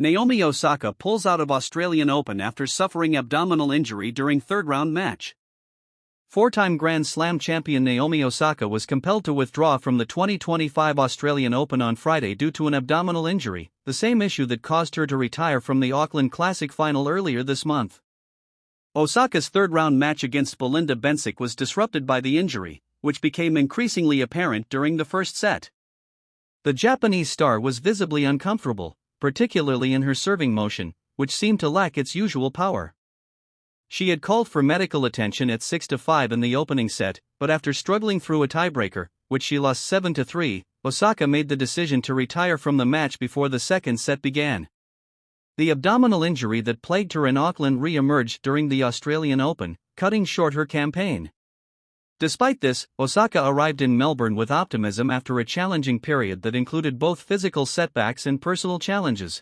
Naomi Osaka pulls out of Australian Open after suffering abdominal injury during third-round match. Four-time Grand Slam champion Naomi Osaka was compelled to withdraw from the 2025 Australian Open on Friday due to an abdominal injury, the same issue that caused her to retire from the Auckland Classic final earlier this month. Osaka's third-round match against Belinda Bencic was disrupted by the injury, which became increasingly apparent during the first set. The Japanese star was visibly uncomfortable, particularly in her serving motion, which seemed to lack its usual power. She had called for medical attention at 6-5 in the opening set, but after struggling through a tiebreaker, which she lost 7-3, Osaka made the decision to retire from the match before the second set began. The abdominal injury that plagued her in Auckland re-emerged during the Australian Open, cutting short her campaign. Despite this, Osaka arrived in Melbourne with optimism after a challenging period that included both physical setbacks and personal challenges.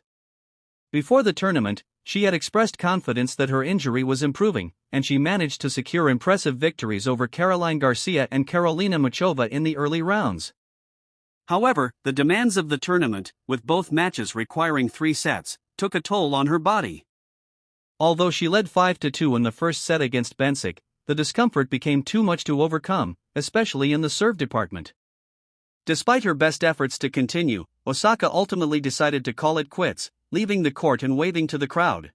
Before the tournament, she had expressed confidence that her injury was improving, and she managed to secure impressive victories over Caroline Garcia and Karolina Muchova in the early rounds. However, the demands of the tournament, with both matches requiring 3 sets, took a toll on her body. Although she led 5-2 in the first set against Bencic, the discomfort became too much to overcome, especially in the serve department. Despite her best efforts to continue, Osaka ultimately decided to call it quits, leaving the court and waving to the crowd.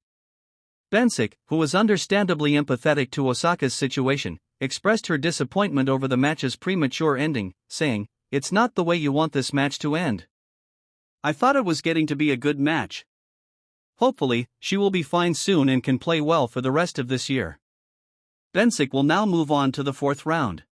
Bencic, who was understandably empathetic to Osaka's situation, expressed her disappointment over the match's premature ending, saying, "It's not the way you want this match to end. I thought it was getting to be a good match. Hopefully, she will be fine soon and can play well for the rest of this year." Bencic will now move on to the fourth round.